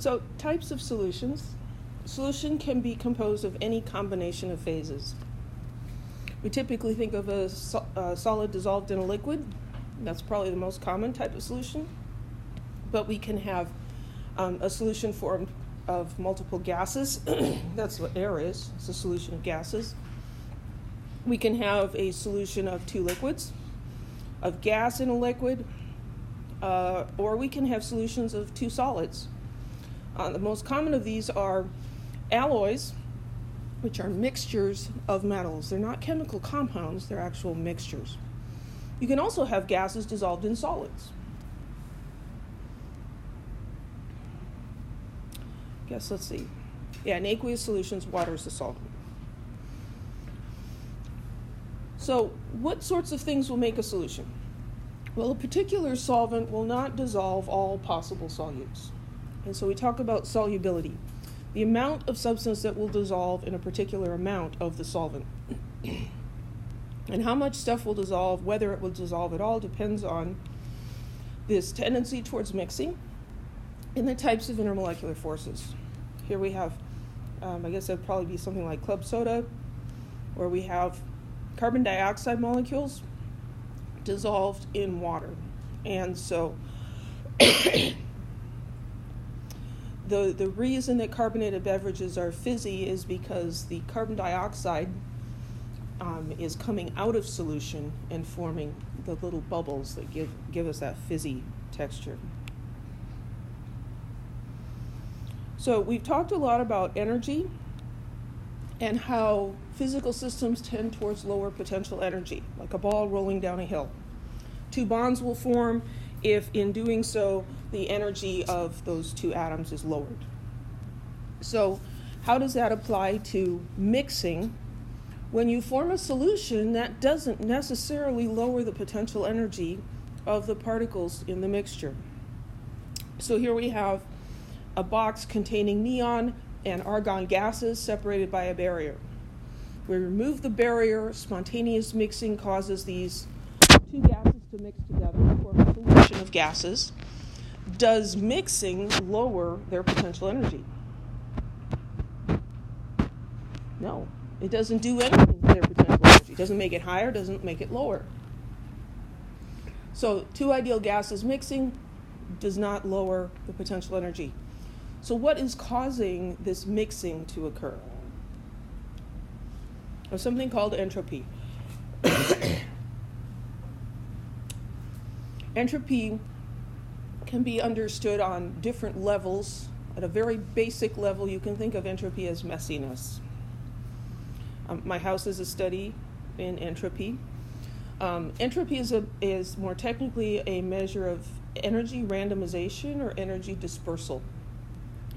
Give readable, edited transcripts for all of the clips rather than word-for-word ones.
So types of solutions. Solution can be composed of any combination of phases. We typically think of a solid dissolved in a liquid. That's probably the most common type of solution. But we can have a solution formed of multiple gases. That's what air is. It's a solution of gases. We can have a solution of two liquids, of gas in a liquid, or we can have solutions of two solids. The most common of these are alloys, which are mixtures of metals. They're not chemical compounds, they're actual mixtures. You can also have gases dissolved in solids. Let's see. Yeah, in aqueous solutions, water is the solvent. So what sorts of things will make a solution? Well, a particular solvent will not dissolve all possible solutes. And so we talk about solubility, the amount of substance that will dissolve in a particular amount of the solvent. And how much stuff will dissolve, whether it will dissolve at all, depends on this tendency towards mixing and the types of intermolecular forces. Here we have, I guess that'd probably be something like club soda, where we have carbon dioxide molecules dissolved in water. And so the reason that carbonated beverages are fizzy is because the carbon dioxide is coming out of solution and forming the little bubbles that give us that fizzy texture. So we've talked a lot about energy and how physical systems tend towards lower potential energy, like a ball rolling down a hill. Two bonds will form if, in doing so, the energy of those two atoms is lowered. So how does that apply to mixing? When you form a solution, that doesn't necessarily lower the potential energy of the particles in the mixture. So here we have a box containing neon and argon gases separated by a barrier. We remove the barrier, spontaneous mixing causes these two gases to mix together to form a solution of gases. Does mixing lower their potential energy? No, it doesn't do anything to their potential energy. It doesn't make it higher, doesn't make it lower. So two ideal gases mixing does not lower the potential energy. So what is causing this mixing to occur? There's something called entropy. Entropy can be understood on different levels. At a very basic level, you can think of entropy as messiness. My house is a study in entropy. Entropy is more technically a measure of energy randomization or energy dispersal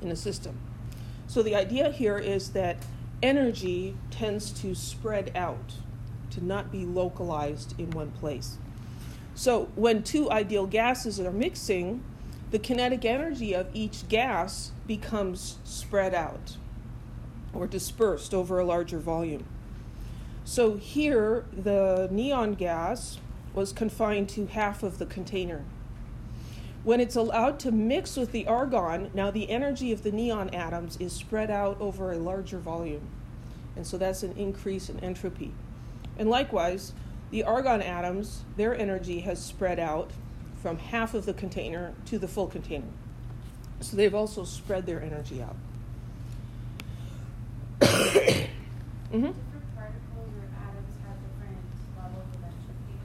in a system. So the idea here is that energy tends to spread out, to not be localized in one place. So when two ideal gases are mixing, the kinetic energy of each gas becomes spread out or dispersed over a larger volume. So here, the neon gas was confined to half of the container. When it's allowed to mix with the argon, now the energy of the neon atoms is spread out over a larger volume. And so that's an increase in entropy. And likewise, the argon atoms, their energy has spread out from half of the container to the full container. So they've also spread their energy out. Mm-hmm. Different particles or atoms have different levels of entropy.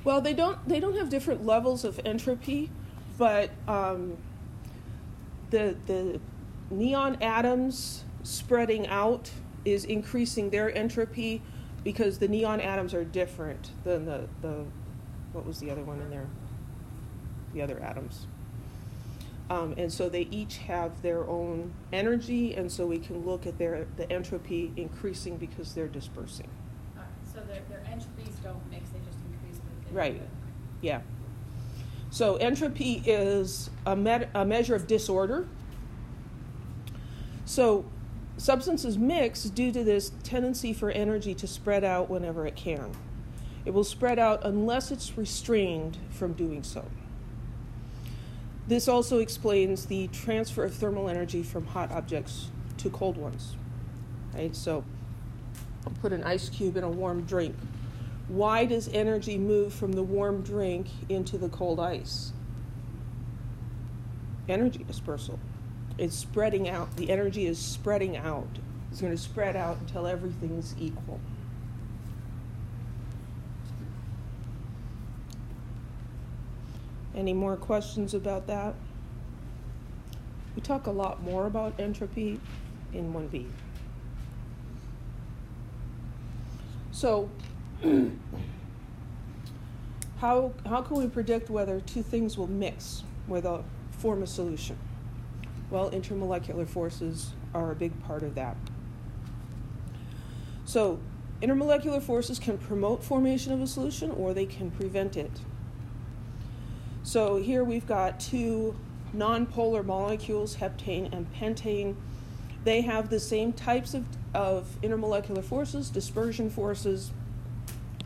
Well, they don't have different levels of entropy, but the neon atoms spreading out is increasing their entropy because the neon atoms are different than the what was the other one in there? The other atoms. And so they each have their own energy, and so we can look at the entropy increasing because they're dispersing. So their entropies don't mix, they just increase with it. Right, yeah. So entropy is a measure of disorder. So substances mix due to this tendency for energy to spread out whenever it can. It will spread out unless it's restrained from doing so. This also explains the transfer of thermal energy from hot objects to cold ones. Right? So put an ice cube in a warm drink. Why does energy move from the warm drink into the cold ice? Energy dispersal. It's spreading out. The energy is spreading out. It's going to spread out until everything's equal. Any more questions about that? We talk a lot more about entropy in 1B. So, how can we predict whether two things will mix, where they'll form a solution? Well, intermolecular forces are a big part of that. So, intermolecular forces can promote formation of a solution, or they can prevent it. So here we've got two nonpolar molecules, heptane and pentane. They have the same types of intermolecular forces, dispersion forces,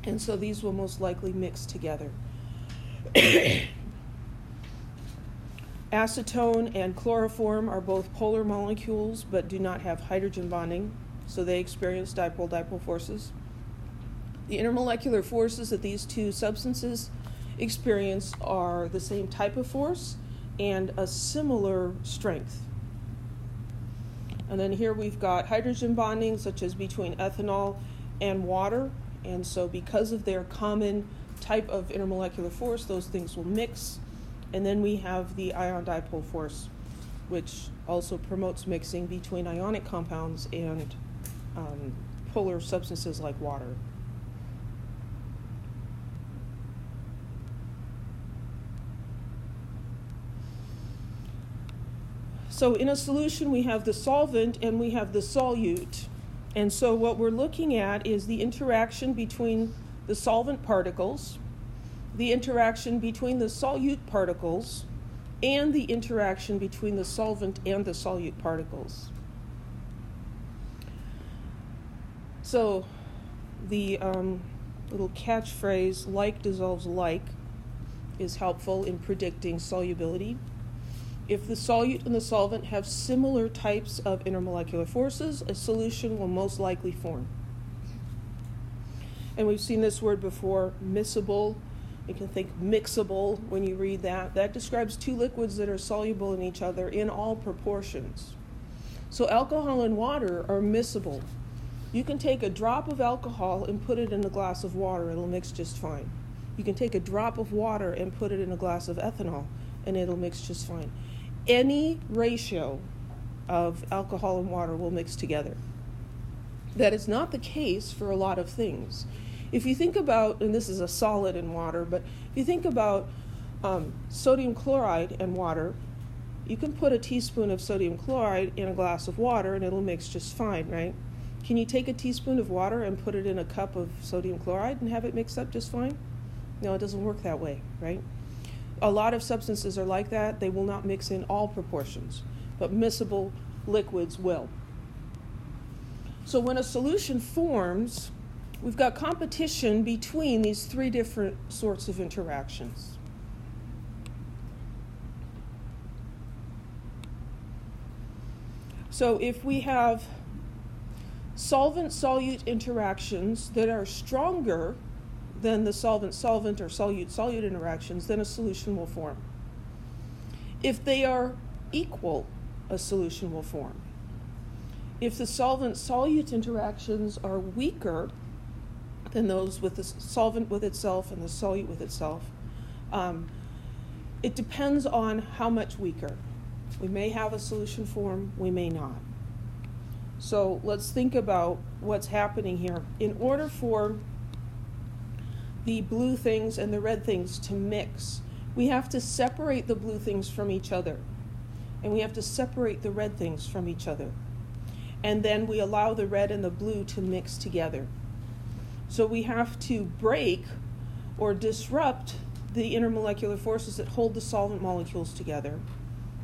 and so these will most likely mix together. Acetone and chloroform are both polar molecules but do not have hydrogen bonding, so they experience dipole-dipole forces. The intermolecular forces that these two substances experience are the same type of force and a similar strength. And then here we've got hydrogen bonding, such as between ethanol and water, and so because of their common type of intermolecular force, those things will mix. And then we have the ion dipole force, which also promotes mixing between ionic compounds and polar substances like water. So in a solution, we have the solvent and we have the solute. And so what we're looking at is the interaction between the solvent particles, the interaction between the solute particles, and the interaction between the solvent and the solute particles. So the little catchphrase, like dissolves like, is helpful in predicting solubility. If the solute and the solvent have similar types of intermolecular forces, a solution will most likely form. And we've seen this word before, miscible. You can think mixable when you read that. That describes two liquids that are soluble in each other in all proportions. So alcohol and water are miscible. You can take a drop of alcohol and put it in a glass of water. It'll mix just fine. You can take a drop of water and put it in a glass of ethanol, and it'll mix just fine. Any ratio of alcohol and water will mix together. That is not the case for a lot of things. If you think about, and this is a solid in water, but if you think about sodium chloride and water, you can put a teaspoon of sodium chloride in a glass of water and it'll mix just fine, right? Can you take a teaspoon of water and put it in a cup of sodium chloride and have it mix up just fine? No, it doesn't work that way, right? A lot of substances are like that. They will not mix in all proportions, but miscible liquids will. So when a solution forms, we've got competition between these three different sorts of interactions. So if we have solvent-solute interactions that are stronger than the solvent-solvent or solute-solute interactions, then a solution will form. If they are equal, a solution will form. If the solvent-solute interactions are weaker than those with the solvent with itself and the solute with itself, it depends on how much weaker. We may have a solution form, we may not. So let's think about what's happening here. In order for the blue things and the red things to mix, we have to separate the blue things from each other, and we have to separate the red things from each other. And then we allow the red and the blue to mix together. So we have to break or disrupt the intermolecular forces that hold the solvent molecules together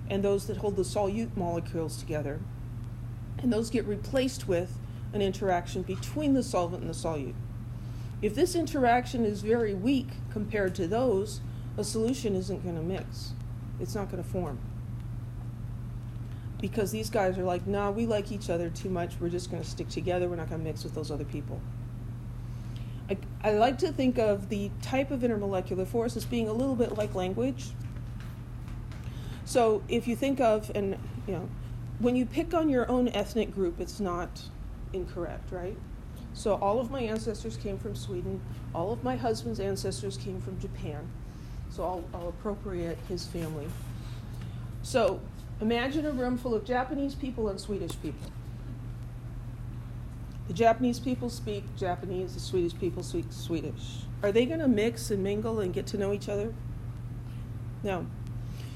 and those that hold the solute molecules together. And those get replaced with an interaction between the solvent and the solute. If this interaction is very weak compared to those, a solution isn't going to mix. It's not going to form. Because these guys are like, nah, we like each other too much. We're just going to stick together. We're not going to mix with those other people. I like to think of the type of intermolecular force as being a little bit like language. So if you think of, and when you pick on your own ethnic group, it's not incorrect, right? So all of my ancestors came from Sweden. All of my husband's ancestors came from Japan. So I'll appropriate his family. So imagine a room full of Japanese people and Swedish people. The Japanese people speak Japanese, the Swedish people speak Swedish. Are they going to mix and mingle and get to know each other? No.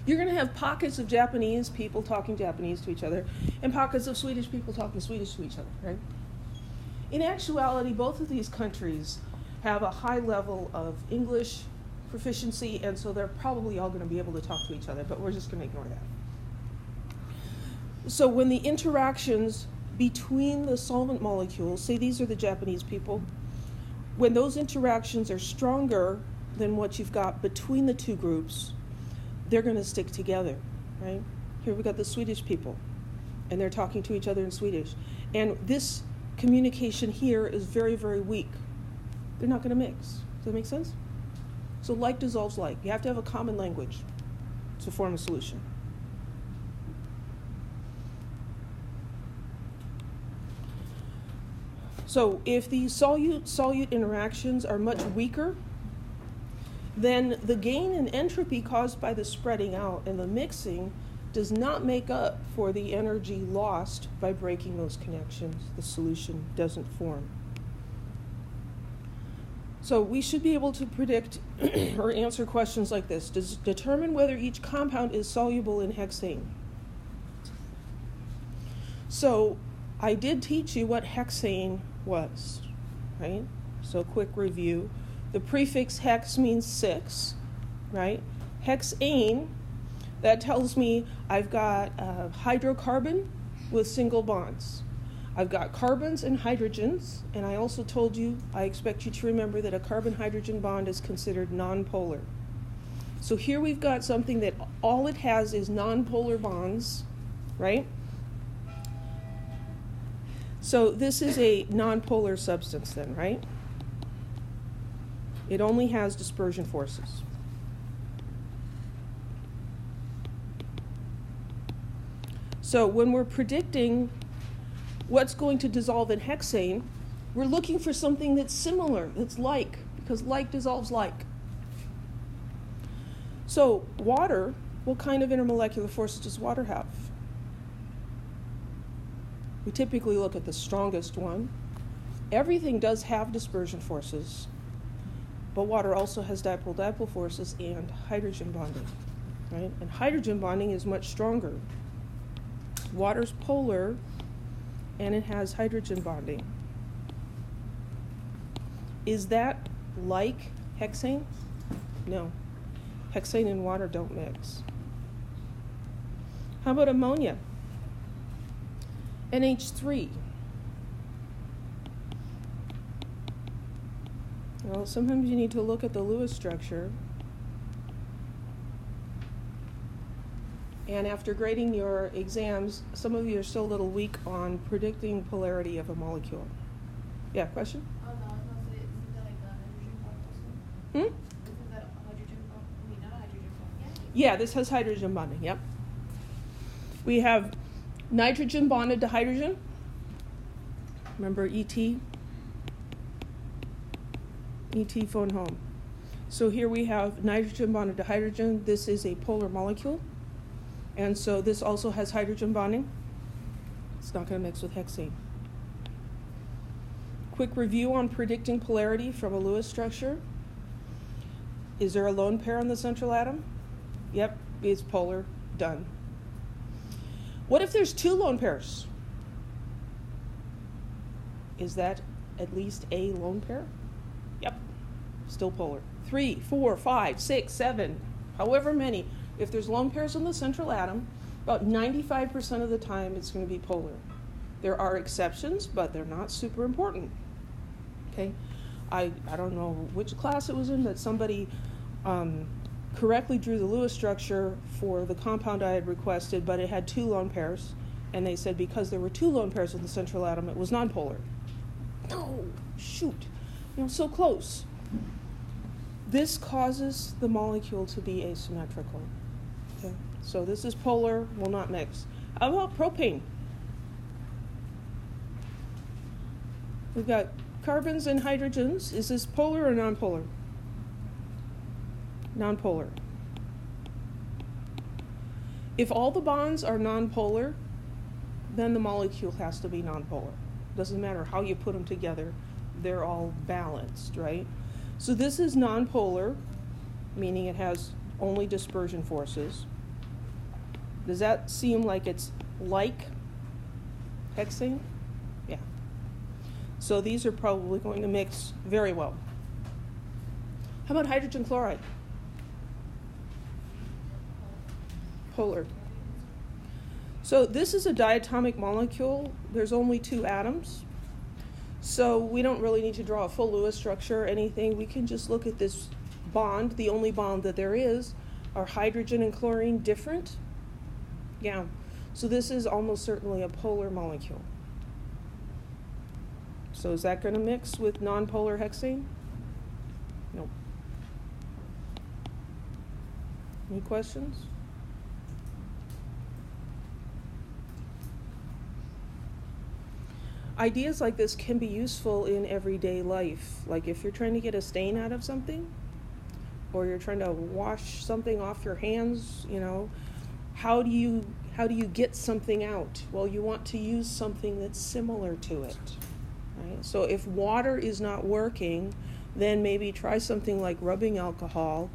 You're going to have pockets of Japanese people talking Japanese to each other and pockets of Swedish people talking Swedish to each other, right? In actuality, both of these countries have a high level of English proficiency, and so they're probably all going to be able to talk to each other, but we're just going to ignore that. So when the interactions between the solvent molecules, say these are the Japanese people, when those interactions are stronger than what you've got between the two groups, they're going to stick together, right? Here we've got the Swedish people, and they're talking to each other in Swedish. And this communication here is very, very weak. They're not going to mix. Does that make sense? So like dissolves like. You have to have a common language to form a solution. So if the solute-solute interactions are much weaker, then the gain in entropy caused by the spreading out and the mixing does not make up for the energy lost by breaking those connections. The solution doesn't form. So we should be able to predict or answer questions like this. Determine whether each compound is soluble in hexane. So I did teach you what hexane was, right? So quick review. The prefix hex means 6, right? Hexane, that tells me I've got a hydrocarbon with single bonds. I've got carbons and hydrogens, and I also told you, I expect you to remember that a carbon-hydrogen bond is considered nonpolar. So here we've got something that all it has is nonpolar bonds, right? So this is a nonpolar substance then, right? It only has dispersion forces. So when we're predicting what's going to dissolve in hexane, we're looking for something that's similar, that's like, because like dissolves like. So water, what kind of intermolecular forces does water have? We typically look at the strongest one. Everything does have dispersion forces, but water also has dipole-dipole forces and hydrogen bonding, right? And hydrogen bonding is much stronger. Water's polar, and it has hydrogen bonding. Is that like hexane? No. Hexane and water don't mix. How about ammonia? NH3. Well, sometimes you need to look at the Lewis structure. And after grading your exams, some of you are still a little weak on predicting polarity of a molecule. Yeah, question? Oh, no, I was going to say, isn't that like a hydrogen bond also? Isn't that a hydrogen bond? I mean, not a hydrogen bond. Yeah, this has hydrogen bonding, yep. We have nitrogen bonded to hydrogen. Remember ET? ET phone home. So here we have nitrogen bonded to hydrogen. This is a polar molecule. And so this also has hydrogen bonding. It's not going to mix with hexane. Quick review on predicting polarity from a Lewis structure. Is there a lone pair on the central atom? Yep, it's polar. Done. What if there's 2 lone pairs? Is that at least a lone pair? Yep, still polar. 3, 4, 5, 6, 7, however many. If there's lone pairs on the central atom, about 95% of the time it's going to be polar. There are exceptions, but they're not super important. Okay, I don't know which class it was in, but somebody correctly drew the Lewis structure for the compound I had requested, but it had 2 lone pairs, and they said because there were 2 lone pairs with the central atom, it was nonpolar. No, shoot, so close. This causes the molecule to be asymmetrical. Okay? So this is polar, will not mix. How about propane? We've got carbons and hydrogens. Is this polar or nonpolar? Nonpolar. If all the bonds are nonpolar, then the molecule has to be nonpolar. Doesn't matter how you put them together, they're all balanced, right? So this is nonpolar, meaning it has only dispersion forces. Does that seem like it's like hexane? Yeah. So these are probably going to mix very well. How about hydrogen chloride? Polar. So this is a diatomic molecule. There's only 2 atoms. So we don't really need to draw a full Lewis structure or anything. We can just look at this bond. The only bond that there is. Are hydrogen and chlorine different? Yeah. So this is almost certainly a polar molecule. So is that going to mix with nonpolar hexane? No. Any questions? Ideas like this can be useful in everyday life. Like if you're trying to get a stain out of something, or you're trying to wash something off your hands, how do you get something out? Well, you want to use something that's similar to it. Right? So if water is not working, then maybe try something like rubbing alcohol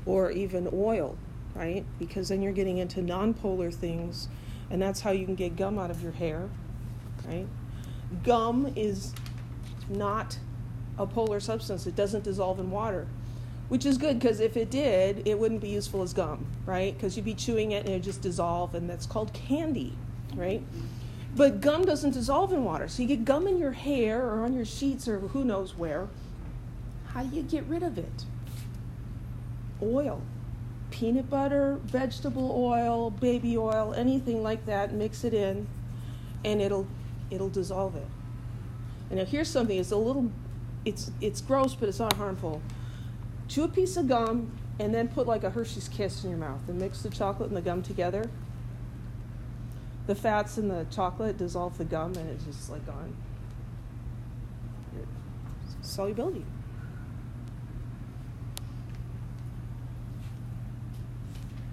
or even oil, right? Because then you're getting into nonpolar things, and that's how you can get gum out of your hair, right? Gum is not a polar substance. It doesn't dissolve in water, which is good because if it did, it wouldn't be useful as gum, right? Because you'd be chewing it and it would just dissolve, and that's called candy, right? But gum doesn't dissolve in water. So you get gum in your hair or on your sheets or who knows where. How do you get rid of it? Oil. Peanut butter, vegetable oil, baby oil, anything like that, mix it in, and it'll dissolve it. And now here's something, it's gross, but it's not harmful. Chew a piece of gum and then put like a Hershey's Kiss in your mouth and mix the chocolate and the gum together. The fats in the chocolate dissolve the gum and it's just like gone. Solubility.